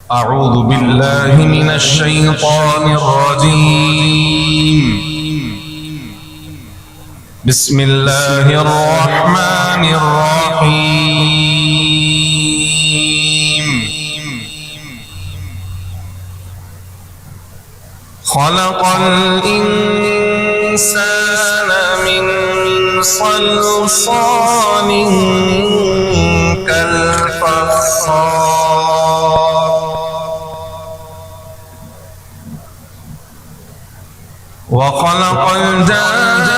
أعوذ بالله من الشيطان الرجيم. بسم الله الرحمن الرحيم. خلق الإنسان من صلصال كالفخار وخلق الجان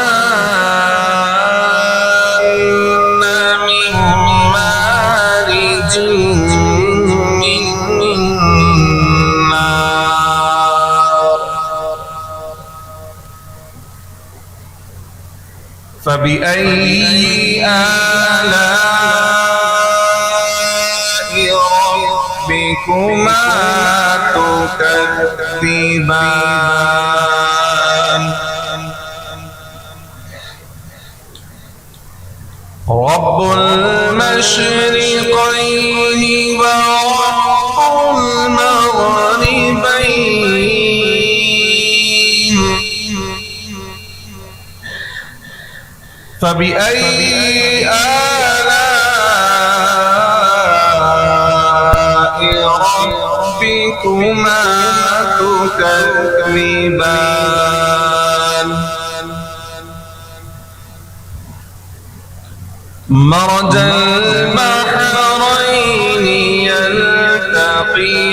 من مارج من نار فبأي آلاء ربكما تكذبان رب المشرقين ورب المغربين فبأي آلاء ربكما تكذبان مرج البحرين يلتقيان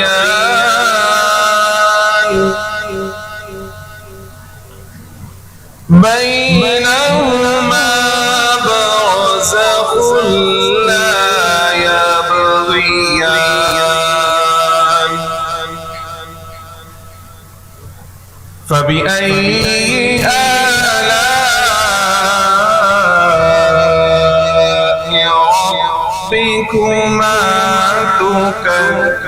بينهما برزخ لا يبغيان فبأي ربكما تكذبان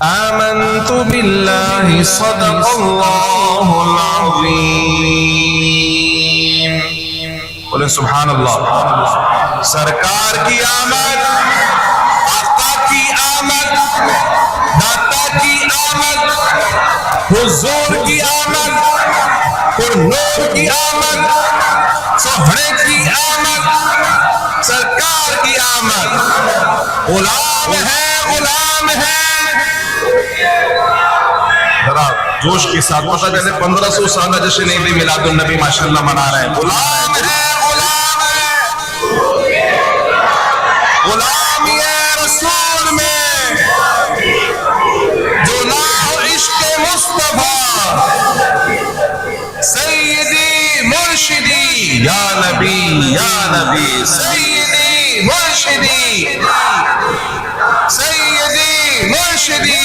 آمنت بالله صدق الله العظيم. بولے سبحان اللہ. سرکار کی آمد، آقا کی آمد، داتا کی آمد، حضور کی آمد، اور نور کی آمد، سوہنے کی آمد، سرکار کی آمد. غلام ہے، غلام ہے. ذرا جوش کے ساتھ پتہ چلے 1500 سالہ جشن عید میلاد النبی ماشاءاللہ منا رہے ہیں. غلام ہے، غلام ہے. غلام یہ رسول میں جو نام عشق مصطفیٰ سیدی مرشدی یا نبی یا نبی سیدی مرشدی سیدی مرشدی.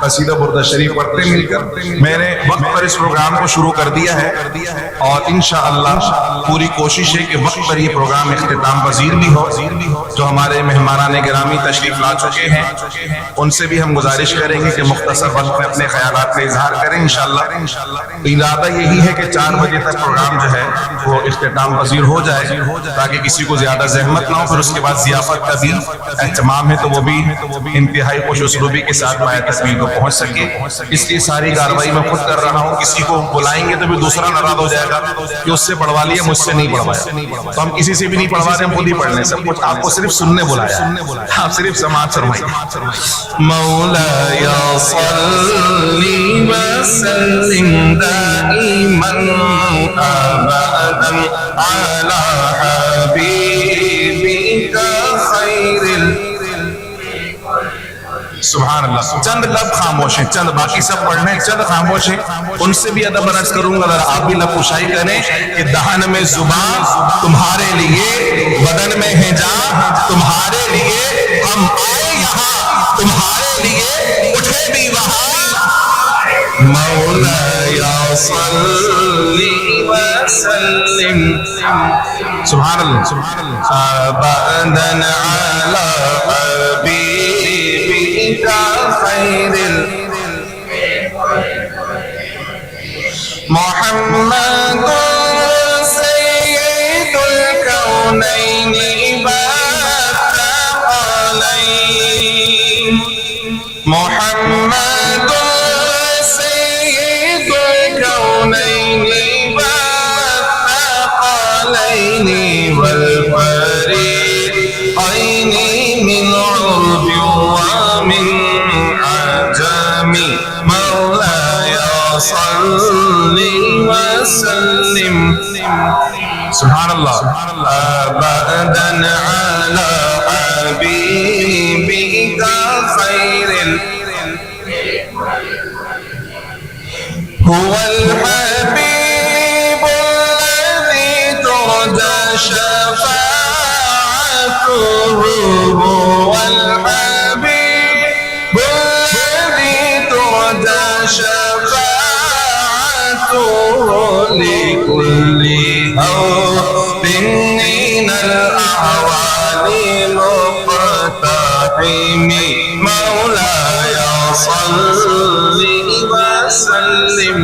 قصیدہ بردہ شریف پڑھتے مل کر میں نے وقت پر اس پروگرام کو شروع کر دیا ہے اور انشاءاللہ پوری کوشش ہے کہ وقت پر یہ پروگرام اختتام پذیر بھی ہو. جو ہمارے مہمانان گرامی تشریف لا چکے ہیں ان سے بھی ہم گزارش کریں گے کہ مختصر وقت میں اپنے خیالات کا اظہار کریں انشاءاللہ. ارادہ یہی ہے کہ 4 بجے تک پروگرام جو ہے وہ اختتام پذیر ہو جائے تاکہ کسی کو زیادہ زحمت نہ ہو. پھر اس کے بعد ضیافت کا بھی اہتمام ہے تو وہ بھی انتہائی خوش اسلوبی کے ساتھ مائع تکمیل کو پہنچ سکے. اس لیے ساری کارروائی میں خود کر رہا ہوں. کسی کو بلائیں گے تو بھی دوسرا ناراض ہو جائے گا کہ اس سے پڑھوا لیا مجھ سے نہیں پڑھوایا. تو ہم کسی سے بھی نہیں پڑھوا رہے، ہم خود ہی پڑھ لیں. سب کچھ آپ کو صرف سننے بلایا، آپ صرف سماعت فرمائیں. مولاي صل وسلم دائما ابدا على حبيبك خير. سبحان اللہ. چند لب خاموش ہیں، چند باقی سب پڑھنے ہیں، چند خاموش ہیں. ان سے بھی ادب عرض کروں گا ذرا آپ بھی لب کشائی کریں کہ دہن میں زبان تمہارے لیے، بدن میں ہے جان تمہارے لیے، ہم آئے یہاں تمہارے لیے، اٹھے بھی وہاں. مولاي صل وسلم سبحان اللہ ابدا على حبيبك خير محمد سيد الكون الكونين والثقلين محمد سيد الكونين والثقلين والفريقين من عرب ومن عجم مولاي صل وسلم سبحان الله أبدا على حبيبك خير هو الحبيب الذي ترجى شفاعته هو الحبيب الذي ترجى شفاعته لكل هول من الأحوال مقتحم مولاي صل وسلم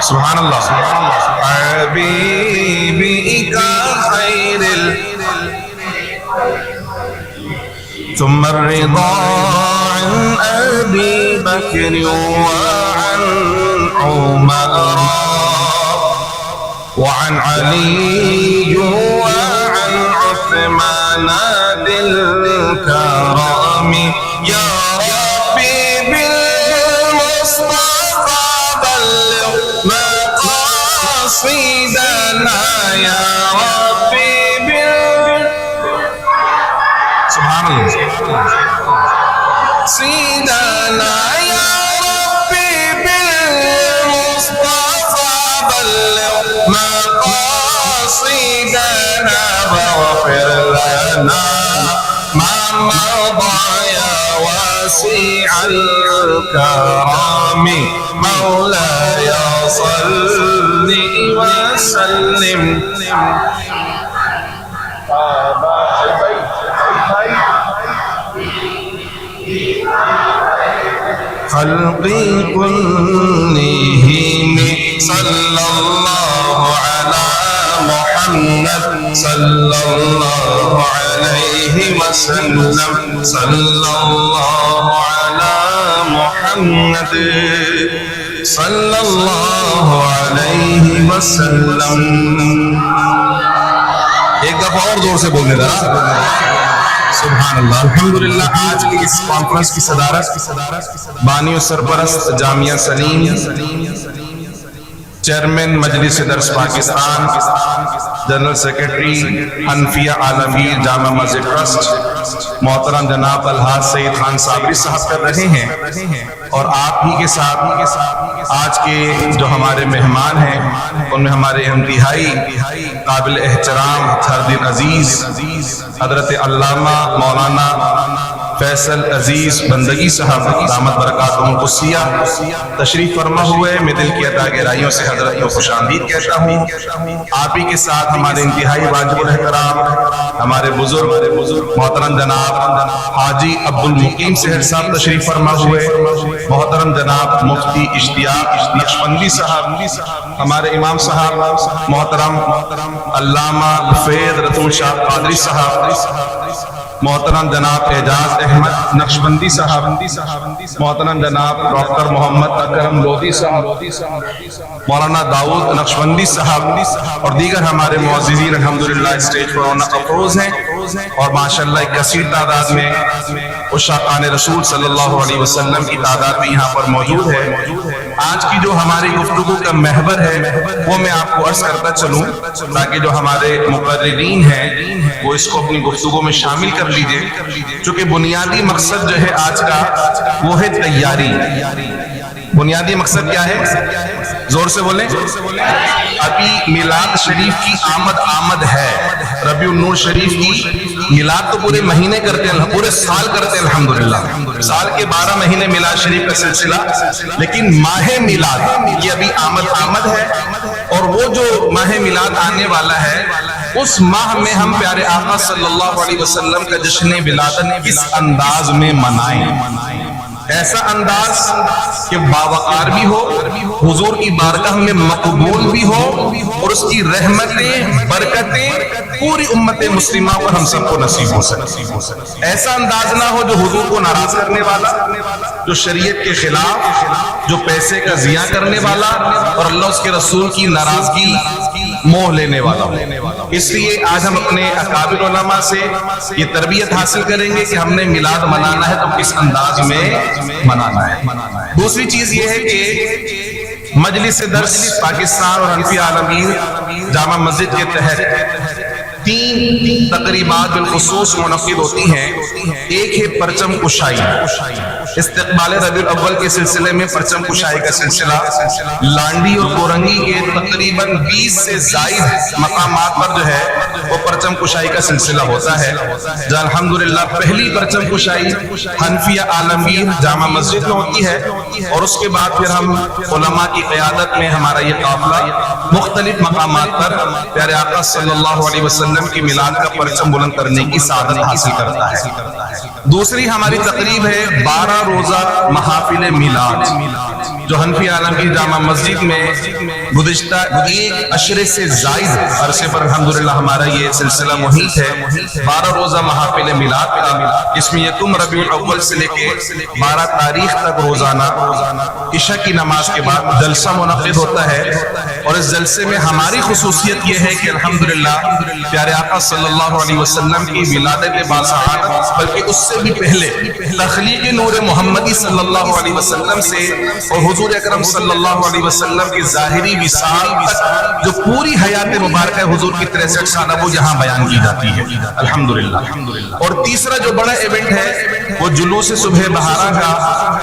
سبحان الله حبيبك خير ثم الرضا عن أبي بكر وعن عمر وعن علي وعن عثمان ذي الكرم يا ربي بالمصطفى بلغ مقاصدنا يا ربي سبحان الله سيدنا يا ربي بالمصطفى بلغ مقاصدنا واغفر لنا ما مضى يا واسع الكرم مولاي صل وسلم خلقي كلهم صلى الله على محمد صلى الله عليه وسلم صلى الله على محمد صلى الله عليه وسلم ایک دفعہ اور زور سے بولنے ذرا سبحان اللہ الحمدللہ آج کی اس کانفرنس کی صدارت بانی و سرپرست جامعہ سلیم چیئرمین مجلس درس پاکستان جنرل سیکرٹری حنفیہ عالمگیر جامع مسجد ٹرسٹ محترم جناب الحاج سید خان صابری صاحب کر رہے ہیں اور آپ ہی کے ساتھ آج کے جو ہمارے مہمان ہیں ان میں ہمارے انتہائی قابل احترام ہردن عزیز حضرت علامہ مولانا فیصل عزیز بندگی صاحب دامت برکاتہم القدسیہ تشریف فرما ہوئے میں دل کی عطا گہرائیوں سے حضرت کو خوش آمدید کہتا ہوں آپ ہی کے ساتھ ہمارے انتہائی واجب الاحترام ہمارے بزرگ محترم جناب حاجی عبد المقیم سحر صاحب تشریف فرما ہوئے محترم جناب مفتی اشتیاق نقشبندی صاحب ہمارے امام صاحب محترم علامہ فیض رتول شاہ قادری صاحب محترم جناب اعجاز احمد نقشبندی صاحب محترم جناب ڈاکٹر محمد اکرم لودھی صاحب مولانا داؤد نقشبندی صاحب اور دیگر ہمارے معززین الحمدللہ اسٹیج پر افروز ہیں اور ماشاءاللہ ایک کثیر تعداد میں عشاقان رسول صلی اللہ علیہ وسلم کی تعداد بھی یہاں پر موجود ہے آج کی جو ہماری گفتگو کا محور ہے وہ میں آپ کو عرض کرتا چلوں تاکہ جو ہمارے مقررین ہیں وہ اس کو اپنی گفتگو میں شامل کر لیجئے چونکہ بنیادی مقصد جو ہے آج کا وہ ہے تیاری بنیادی مقصد کیا ہے زور سے بولیں ابھی میلاد شریف کی آمد ہے ربیع النور شریف کی میلاد تو پورے مہینے کرتے ہیں پورے سال کرتے ہیں الحمدللہ سال کے 12 مہینے میلاد شریف کا سلسلہ لیکن ماہ میلاد یہ ابھی آمد ہے اور وہ جو ماہ میلاد آنے والا ہے اس ماہ میں ہم پیارے آقا صلی اللہ علیہ وسلم کا جشن ولادت کس انداز میں منائیں ایسا انداز کہ باوقار بھی ہو، حضور کی بارگاہ میں مقبول بھی ہو، اور اس کی رحمتیں برکتیں پوری امت مسلمہ پر ہم سب کو نصیب ہو سکے۔ ایسا انداز نہ ہو جو حضور کو ناراض کرنے والا، جو شریعت کے خلاف، جو پیسے کا ضیاع کرنے والا، اور اللہ اس کے رسول کی ناراضگی موہ لینے والا ہو۔ اس لیے آج ہم اپنے اکابر علماء سے یہ تربیت حاصل کریں گے کہ ہم نے میلاد منانا ہے تو کس انداز میں منانا ہے۔ دوسری چیز یہ ہے کہ مجلس درس پاکستان اور حنفی عالمگیر جامع مسجد کے تحت 3 تقریبات بالخصوص منعقد ہوتی ہیں۔ ایک ہے پرچم کشائی، استقبال ربیع الاول کے سلسلے میں پرچم کشائی کا سلسلہ لانڈی اور کورنگی کے تقریباً 20 سے زائد مقامات پر جو ہے وہ پرچم کشائی کا سلسلہ ہوتا ہے، جہاں الحمدللہ پہلی پرچم کشائی حنفیہ عالمگیر جامع مسجد میں ہوتی ہے، اور اس کے بعد پھر ہم علماء کی قیادت میں ہمارا یہ قافلہ مختلف مقامات پر پیارے آقا صلی اللہ علیہ وسلم کی میلاد کا پرچم بلند کرنے کی سعادت حاصل کرتا ہے۔ دوسری ہماری تقریب ہے 12 روزہ محافل میلاد، جو حنفی عالمگیر جامع مسجد میں گزشتہ 1 عشرے سے زائد عرصے پر الحمدللہ ہمارا یہ سلسلہ محیط ہے۔ 12 روزہ محافل میلاد کا، اس میں یکم ربیع الاول سے لے کے 12 تاریخ تک روزانہ عشاء کی نماز کے بعد جلسہ منعقد ہوتا ہے، اور اس جلسے میں ہماری خصوصیت یہ ہے کہ الحمدللہ پیارے آقا صلی اللہ علیہ وسلم کی ولادت باسعاد، بلکہ اس سے بھی پہلے تخلیق نور محمدی صلی اللہ علیہ وسلم سے اور حضور اکرم صلی اللہ علیہ وسلم کی ظاہری وصال تک جو پوری حیات مبارکہ حضور کی 63 سالہ وہ یہاں بیان کی جاتی ہے الحمدللہ۔ اور تیسرا جو بڑا ایونٹ ہے وہ جلوس صبح بہارا کا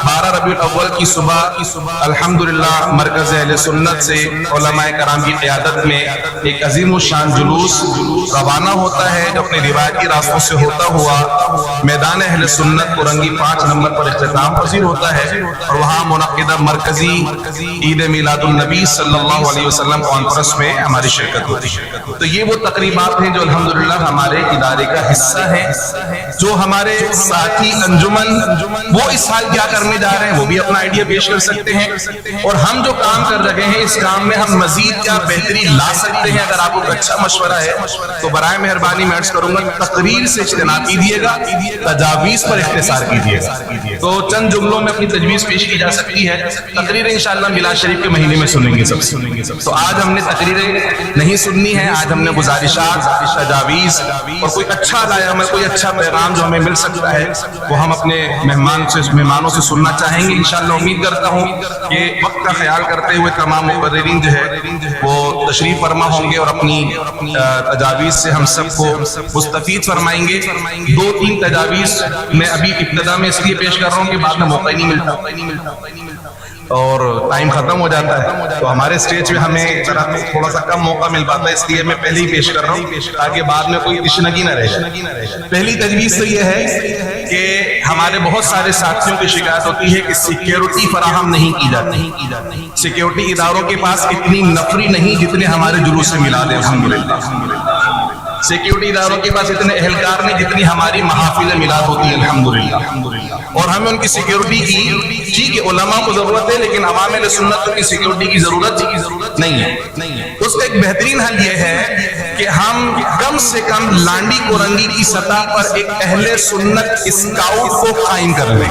12 ربیع الاول کی صبح الحمدللہ مرکز اہل سنت سے علماء کرام کی قیادت میں ایک عظیم الشان جلوس روانہ ہوتا ہے، جو اپنے روایتی راستوں سے ہوتا ہوا میدان اہل سنت کورنگی 5 نمبر پر اختتام پذیر ہوتا ہے، اور وہاں منعقدہ مرکزی عید میلاد النبی صلی اللہ علیہ وسلم کانفرنس میں ہماری شرکت ہوتی ہے۔ تو یہ وہ تقریبات ہیں جو الحمدللہ ہمارے ادارے کا حصہ ہے۔ جو ہمارے ساتھی انجمن وہ اس سال کیا کرنے جا رہے ہیں وہ بھی اپنا آئیڈیا پیش کر سکتے ہیں، اور ہم جو کام کر رہے ہیں اس کام میں ہم مزید کیا بہتری لا سکتے ہیں۔ اگر آپ کو اچھا مشورہ ہے تو برائے مہربانی میں عرض کروں گا تقریر سے اجتناب کیجیے گا، تجاویز پر اختصار کیجیے گا۔ تو چند جملوں میں اپنی تجویز پیش کی جا سکتی ہے، تقریریں انشاءاللہ میلاد شریف کے مہینے میں سنیں گے سب۔ تو آج ہم نے تقریریں نہیں سننی ہے، آج ہم نے گزارشات، تجاویز اور کوئی اچھا لایا میں کوئی اچھا پیغام جو ہمیں مل سکتا ہے وہ ہم اپنے مہمانوں سے سننا چاہیں گے انشاءاللہ۔ امید کرتا ہوں کہ وقت کا خیال کرتے ہوئے تمام مقررین جو ہے وہ تشریف فرما ہوں گے اور اپنی تجاویز سے ہم سب کو مستفید فرمائیں گے۔ 2-3 تجاویز میں ابھی ابتدا میں اس لیے پیش کر رہا ہوں کہ بعد میں موقع ہی نہیں ملتا اور ٹائم ختم ہو جاتا ہے، تو ہمارے سٹیج پہ ہمیں تھوڑا سا کم موقع مل پاتا ہے، اس لیے میں پہلے ہی پیش کر رہا ہوں تاکہ بعد میں کوئی تشنگی نہ رہ جائے۔ پہلی تجویز تو یہ ہے کہ ہمارے بہت سارے ساتھیوں کی شکایت ہوتی ہے کہ سیکیورٹی فراہم نہیں کی جاتی۔ سیکیورٹی اداروں کے پاس اتنی نفری نہیں جتنے ہمارے جلوس سے میلاد ہے الحمدللہ۔ سیکیورٹی اداروں کے پاس اتنے اہلکار نہیں جتنی ہماری محافل میلاد ہوتی ہے الحمدللہ، اور ہمیں ان کی سیکیورٹی کی ٹھیک ہے علماء کو ضرورت ہے لیکن عوام اہل سنت کی سیکیورٹی کی ضرورت نہیں ہے۔ اس کا ایک بہترین حل یہ ہے کہ ہم کم سے کم لانڈی کورنگی کی سطح پر ایک اہل سنت اسکاؤٹ کو قائم کر لیں۔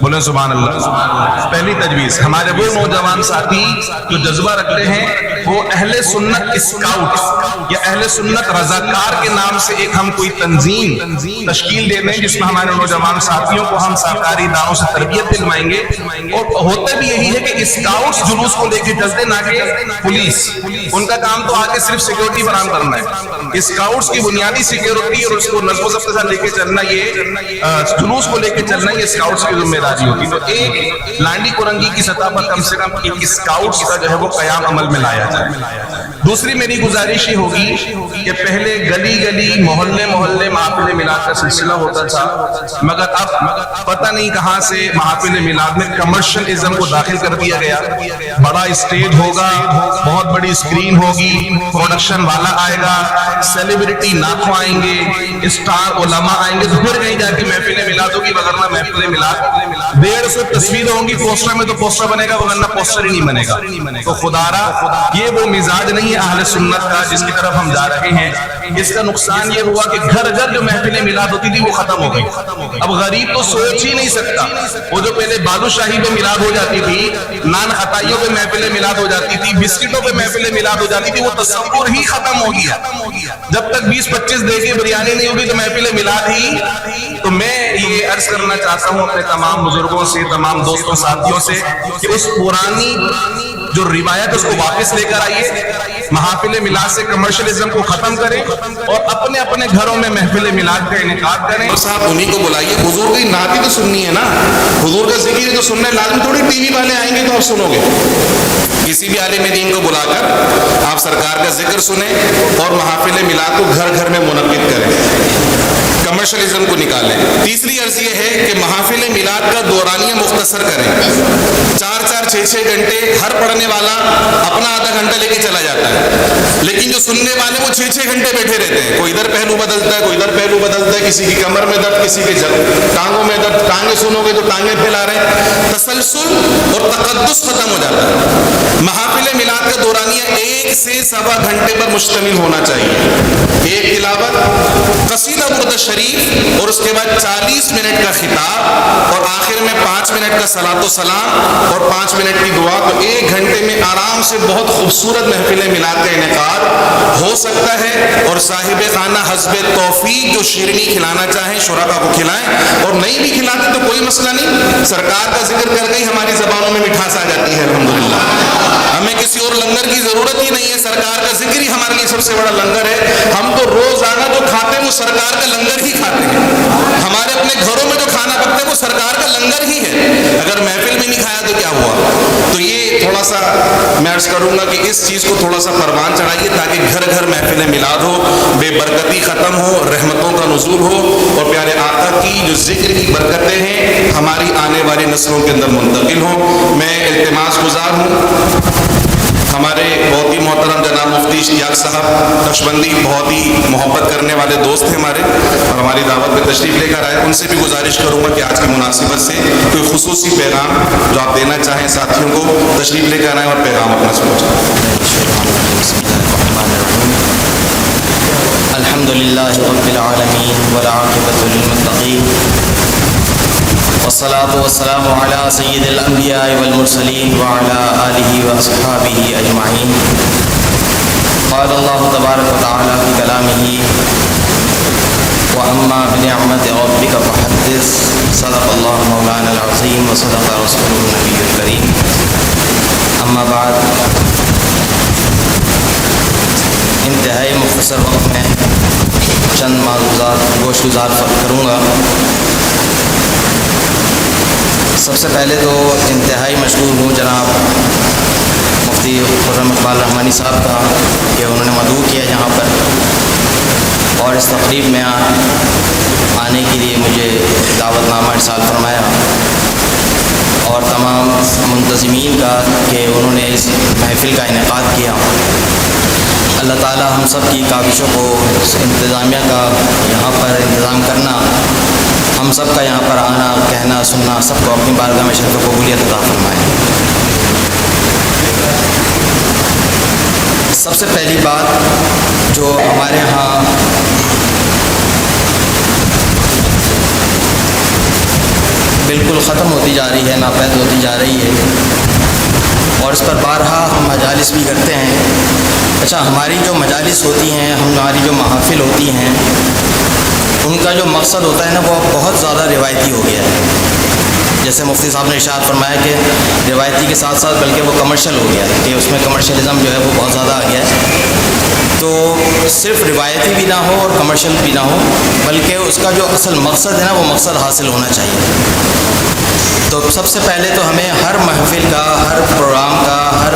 بولیں سبحان اللہ۔ پہلی تجویز ہمارے وہ نوجوان ساتھی جو جذبہ رکھتے ہیں وہ اہل سنت اسکاؤٹ یا اہل سنت رضاکار کے نام سے ایک ہم کوئی تنظیم تشکیل دے دیں جس میں ہمارے نوجوان ساتھیوں کو ہم سرکاری اداروں سے تربیت دلوائیں گے، اور ہوتا بھی یہی ہے کہ اسکاؤٹس جلوس کو لے کے چلتے نہ کہ پولیس، ان کا کام تو آگے صرف سیکیورٹی فراہم کرنا ہے۔ اسکاؤٹس کی بنیادی سیکیورٹی اور اس کو نظم و ضبط کے ساتھ لے کے چلنا، یہ جلوس کو لے کے چلنا یہ اسکاؤٹس کی ذمہ داری ہوتی۔ تو ایک لانڈی کورنگی کی سطح پر کم سے کم ایک اسکاؤٹس کا جو ہے وہ قیام عمل میں لایا جائے۔ دوسری میری گزارش یہ ہوگی کہ پہلے گلی گلی محلے محلے محافل میلاد کا سلسلہ ہوتا تھا، مگر اب پتہ نہیں کہاں سے محافل میلاد میں کمرشل ازم کو داخل کر دیا گیا۔ بڑا اسٹیج ہوگا، بہت بڑی اسکرین ہوگی، پروڈکشن والا آئے گا، سیلیبریٹی ناخو آئیں گے، اسٹار علماء آئیں گے، تو پھر کہیں جا کے محفل میلاد ہوگی، وگرنہ محفل میلاد 150 تصویریں ہوں گی پوسٹر میں تو پوسٹر بنے گا، وگرنہ پوسٹر ہی نہیں بنے گا۔ تو خدا را یہ وہ مزاج نہیں ہے اہل سنت کا جس کی طرف ہم جا رہے ہیں۔ اس کا نقصان یہ ہوا کہ گھر گھر جو محفل میلاد ہوتی تھی وہ ختم ہو گئی۔ اب غریب تو سوچ ہی نہیں سکتا، وہ جو پہلے بالو شاہی پہ میلاد ہو جاتی تھی، نان خطائیوں پہ محفل میلاد ہو جاتی تھی، بسکٹوں پہ محفل میلاد ہو جاتی تھی، وہ تصور ہی ختم ہو گیا۔ جب تک 20-25 دیگیں بریانی نہیں ہوگی تو محفل میلاد ہی۔ تو میں یہ عرض کرنا چاہتا ہوں اپنے تمام بزرگوں سے، تمام دوستوں ساتھیوں سے کہ اس پرانی جو روایت اس کو واپس لے کر آئیے، محافل میلاد سے کمرشلزم کو ختم کریں اور اپنے اپنے گھروں میں محفل میلاد کا انعقاد کریں۔ اور صاحب انہی کو بلائیے، حضور کی نعت ہی تو سننی ہے نا، حضور کا ذکر تو سننا ہے، لازم تھوڑی ٹی وی والے آئیں گے تو آپ سنو گے۔ کسی بھی عالم دین کو بلا کر آپ سرکار کا ذکر سنیں اور محافل میلاد کو گھر گھر میں منعقد کریں، کمرشلزم کو نکالیں۔ تیسری عرض یہ ہے کہ محافل میلاد کا دورانیہ مختصر کریں، 4-4 6-6 گھنٹے ہر پڑھنے والا اپنا آدھا گھنٹہ لے کے چلا جاتا ہے، لیکن جو سننے والے وہ 6-6 گھنٹے بیٹھے رہتے ہیں، کوئی ادھر پہلو بدلتا ہے، کوئی ادھر پہلو بدلتا ہے، کسی کی کمر میں درد، کسی کے ٹانگوں میں درد، ٹانگیں سنو گے تو ٹانگیں پھیلا رہے ہیں، تسلسل اور تقدس ختم ہو جاتا ہے۔ محافل میلاد کا دورانیہ 1 سے 1.25 گھنٹے پر مشتمل ہونا چاہیے، ایک تلاوت، قصیدہ برد شریف، اور اس کے بعد 40 منٹ کا خطاب، اور آخر میں 5 منٹ کا صلاۃ و سلام اور 5 منٹ کی دعا۔ تو 1 گھنٹے میں آرام سے بہت خوبصورت محفل میلاد کا انعقاد ہو سکتا ہے، اور صاحب خانہ حسب توفیق جو شیرنی کھلانا چاہیں شرکا کو کھلائیں، اور نہیں بھی کھلاتے تو کوئی مسئلہ نہیں، سرکار کا ذکر کر کے ہی ہماری زبانوں میں مٹھاس آ جاتی ہے الحمدللہ۔ ہمیں کسی اور لنگر کی ضرورت ہی نہیں ہے، سرکار کا ذکر ہی ہمارے لیے سب سے بڑا لنگر ہے۔ ہم تو روزانہ جو کھاتے ہیں وہ سرکار کا لنگر ہی کھاتے ہیں، ہمارے اپنے گھروں میں جو کھانا پکتا ہے وہ سرکار کا لنگر ہی ہے، اگر محفل میں نہیں کھایا تو کیا ہوا؟ تو یہ تھوڑا سا میں عرض کروں گا کہ اس چیز کو تھوڑا سا پروان چڑھائیے تاکہ گھر گھر محفل میلاد ہو، بے برکتی ختم ہو، رحمتوں کا نزول ہو، اور پیارے آقا کی جو ذکر کی برکتیں ہیں ہماری آنے والی نسلوں کے اندر منتقل ہوں۔ میں التماس گزار ہوں، ہمارے بہت ہی محترم جناب مفتی اشتیاق صاحب نقشبندی بہت ہی محبت کرنے والے دوست ہیں ہمارے، اور ہماری دعوت میں تشریف لے کر آئے، ان سے بھی گزارش کروں گا کہ آج کی مناسبت سے کوئی خصوصی پیغام جو آپ دینا چاہیں ساتھیوں کو، تشریف لے کر آئیں اور پیغام اپنا سمجھیں۔ الحمدللہ رب العالمین والعاقبۃ للمتقین، والصلاة والسلام على سید الانبیاء والمرسلین وعلى آلہ واصحابہ اجمعین۔ قال اللہ تبارک وتعالی فی کلامہ وَأَمَّا بِنِعْمَةِ رَبِّكَ فَحَدِّثْ۔ صدق اللہ مولانا العظیم وصدق رسول النبی الکریم۔ اما بعد، انتہائی مختصر وقت میں چند معلومات گوش گزار کروں گا۔ سب سے پہلے تو انتہائی مشکور ہوں جناب مفتی خرم اقبال رحمانی صاحب کا کہ انہوں نے مدعو کیا یہاں پر اور اس تقریب میں آنے کے لیے مجھے دعوت نامہ ارسال فرمایا، اور تمام منتظمین کا کہ انہوں نے اس محفل کا انعقاد کیا۔ اللہ تعالی ہم سب کی کاوشوں کو، انتظامیہ کا یہاں پر انتظام کرنا، ہم سب کا یہاں پر آنا، کہنا، سننا، سب کو اپنی بارگاہ میں شرف و قبولیت عطا فرمائے۔ سب سے پہلی بات جو ہمارے ہاں بالکل ختم ہوتی جا رہی ہے، ناپید ہوتی جا رہی ہے، اور اس پر بارہا ہم مجالس بھی کرتے ہیں۔ اچھا، ہماری جو مجالس ہوتی ہیں، ہماری جو محافل ہوتی ہیں، ان کا جو مقصد ہوتا ہے نا وہ بہت زیادہ روایتی ہو گیا ہے۔ جیسے مفتی صاحب نے ارشاد فرمایا کہ روایتی کے ساتھ ساتھ بلکہ وہ کمرشل ہو گیا ہے، کہ اس میں کمرشلزم جو ہے وہ بہت زیادہ آ گیا ہے۔ تو صرف روایتی بھی نہ ہو اور کمرشل بھی نہ ہو، بلکہ اس کا جو اصل مقصد ہے نا وہ مقصد حاصل ہونا چاہیے۔ تو سب سے پہلے تو ہمیں ہر محفل کا، ہر پروگرام کا، ہر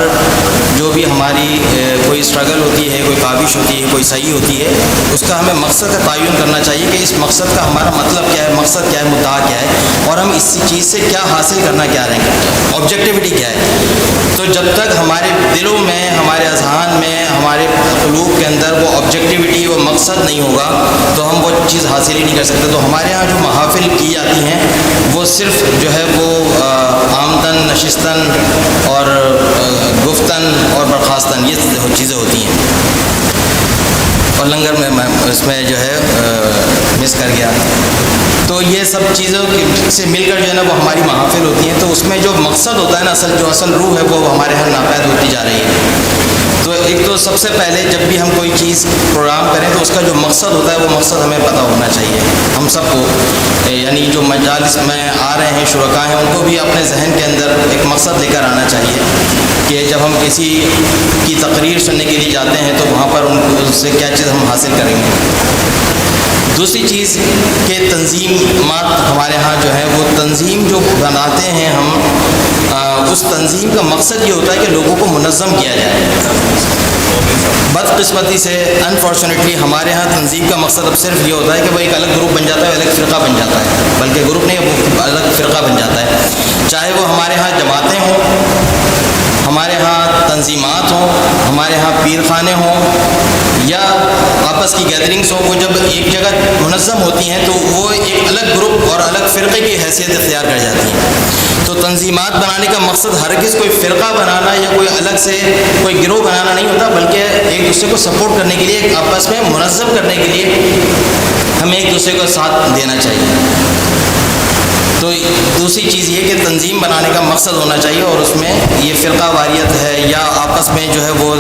جو بھی ہماری کوئی اسٹرگل ہوتی ہے، کوئی کاوش ہوتی ہے، کوئی صحیح ہوتی ہے، اس کا ہمیں مقصد کا تعین کرنا چاہیے کہ اس مقصد کا ہمارا مطلب کیا ہے، مقصد کیا ہے، مدعا کیا ہے، اور ہم اس چیز سے کیا حاصل کرنا کیا رہیں گے، آبجیکٹیوٹی کیا ہے۔ تو جب تک ہمارے دلوں میں، ہمارے اذہان میں، ہمارے قلوب کے اندر وہ آبجیکٹیوٹی، وہ مقصد نہیں ہوگا تو ہم وہ چیز حاصل ہی نہیں کر سکتے۔ تو ہمارے یہاں جو محافل کی جاتی ہیں وہ صرف جو ہے وہ آمدن، نشستن اور گفتن اور برخاستن، یہ چیزیں ہوتی ہیں۔ اور لنگر میں اس میں جو ہے مس کر گیا۔ تو یہ سب چیزوں سے مل کر جو ہے نا وہ ہماری محافل ہوتی ہیں۔ تو اس میں جو مقصد ہوتا ہے نا، اصل روح ہے وہ ہمارے یہاں ناپید ہوتی جا رہی ہے۔ تو ایک تو سب سے پہلے جب بھی ہم کوئی چیز پروگرام کریں تو اس کا جو مقصد ہوتا ہے وہ مقصد ہمیں پتہ ہونا چاہیے ہم سب کو، یعنی جو مجالس میں آ رہے ہیں، شرکاء ہیں، ان کو بھی اپنے ذہن کے اندر ایک مقصد لے کر آنا چاہیے کہ جب ہم کسی کی تقریر سننے کے لیے جاتے ہیں تو وہاں پر ان سے کیا چیز ہم حاصل کریں گے۔ دوسری چیز کہ تنظیمات ہمارے ہاں جو ہے وہ تنظیم جو بناتے ہیں ہم، اس تنظیم کا مقصد یہ ہوتا ہے کہ لوگوں کو منظم کیا جائے۔ بدقسمتی سے انفارچونیٹلی ہمارے ہاں تنظیم کا مقصد اب صرف یہ ہوتا ہے کہ وہ ایک الگ گروپ بن جاتا ہے، الگ فرقہ بن جاتا ہے، بلکہ گروپ نہیں، وہ الگ فرقہ بن جاتا ہے۔ چاہے وہ ہمارے ہاں جماعتیں ہوں، ہمارے ہاں تنظیمات ہوں، ہمارے ہاں پیر خانے ہوں، یا آپس کی گیدرنگس ہوں، وہ جب ایک جگہ منظم ہوتی ہیں تو وہ ایک الگ گروپ اور الگ فرقے کی حیثیت اختیار کر جاتی ہیں۔ تو تنظیمات بنانے کا مقصد ہرگز کوئی فرقہ بنانا یا کوئی الگ سے کوئی گروہ بنانا نہیں ہوتا، بلکہ ایک دوسرے کو سپورٹ کرنے کے لیے، آپس میں منظم کرنے کے لیے ہمیں ایک دوسرے کو ساتھ دینا چاہیے۔ تو دوسری چیز یہ کہ تنظیم بنانے کا مقصد ہونا چاہیے، اور اس میں یہ فرقہ واریت ہے یا آپس میں جو ہے وہ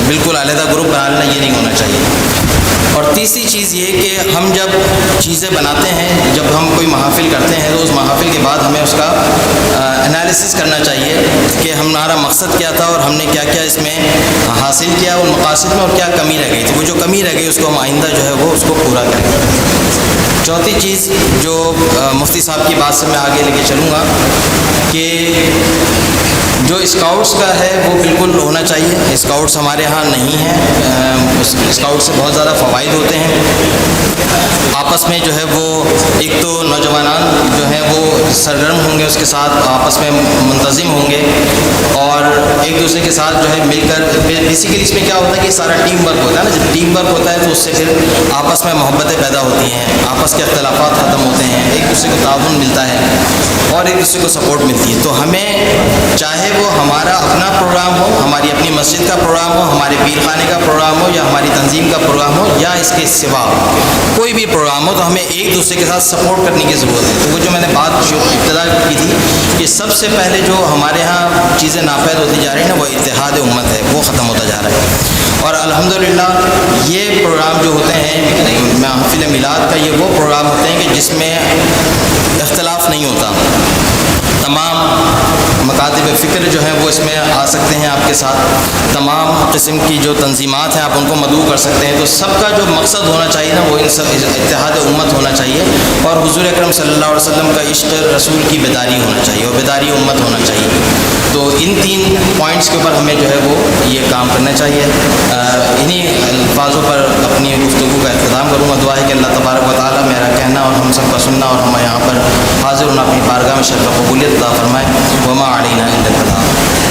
بالکل علیحدہ گروپ بنا لینا، یہ نہیں ہونا چاہیے۔ اور تیسری چیز یہ کہ ہم جب چیزیں بناتے ہیں، جب ہم کوئی محافل کرتے ہیں تو اس محافل کے بعد ہمیں اس کا انالیسس کرنا چاہیے کہ ہمارا مقصد کیا تھا اور ہم نے کیا کیا اس میں حاصل کیا ان مقاصد میں، اور کیا کمی رہ گئی تھی۔ وہ جو کمی رہ گئی اس کو ہم آئندہ جو ہے وہ اس کو پورا کریں۔ چوتھی چیز جو مفتی صاحب کی بات سے میں آگے لے کے چلوں گا کہ جو اسکاؤٹس کا ہے وہ بالکل ہونا چاہیے۔ اسکاؤٹس ہمارے ہاں نہیں ہیں، اسکاؤٹ سے بہت زیادہ فوائد ہوتے ہیں۔ آپس میں جو ہے وہ ایک تو نوجوانان جو ہیں وہ سرگرم ہوں گے، اس کے ساتھ آپس میں منتظم ہوں گے، اور ایک دوسرے کے ساتھ جو ہے مل کر، بیسیکلی اس میں کیا ہوتا ہے کہ سارا ٹیم ورک ہوتا ہے نا۔ جب ٹیم ورک ہوتا ہے تو اس سے پھر آپس میں محبتیں پیدا ہوتی ہیں، آپس کے اختلافات ختم ہوتے ہیں، ایک دوسرے کو تعاون ملتا ہے اور ایک دوسرے کو سپورٹ ملتی ہے۔ تو ہمیں چاہے وہ ہمارا اپنا پروگرام ہو، ہماری اپنی مسجد کا پروگرام ہو، ہمارے پیر خانے کا پروگرام ہو، یا ہماری تنظیم کا پروگرام ہو، یا اس کے سوا کوئی بھی پروگرام ہو، تو ہمیں ایک دوسرے کے ساتھ سپورٹ کرنے کی ضرورت ہے۔ تو وہ جو میں نے بات جو ابتدا کی تھی کہ سب سے پہلے جو ہمارے ہاں چیزیں ناپید ہوتی جا رہی ہیں نا، وہ اتحاد امت ہے، وہ ختم ہوتا جا رہا ہے۔ اور الحمدللہ یہ پروگرام جو ہوتے ہیں محفل میلاد کا، یہ وہ پروگرام ہوتے ہیں کہ جس میں اختلاف نہیں ہوتا۔ تمام مکاتب فکر جو ہیں وہ اس میں آ سکتے ہیں آپ کے ساتھ، تمام قسم کی جو تنظیمات ہیں آپ ان کو مدعو کر سکتے ہیں۔ تو سب کا جو مقصد ہونا چاہیے نا وہ اتحاد امت ہونا چاہیے، اور حضور اکرم صلی اللہ علیہ وسلم کا عشق رسول کی بیداری ہونا چاہیے، اور بیداری امت ہونا چاہیے۔ تو ان تین پوائنٹس کے اوپر ہمیں جو ہے وہ یہ کام کرنا چاہیے۔ انہی الفاظوں پر اپنی گفتگو کا اختتام کروں گا۔ دعا ہے کہ اللہ تبارک و تعالیٰ میرا کہنا اور ہم سب کا سننا اور ہمیں یہاں پر حاضر ہونا اپنی بارگاہ میں شرف و قبولیت عطا فرمائے۔ وما علینا الا البلاغ۔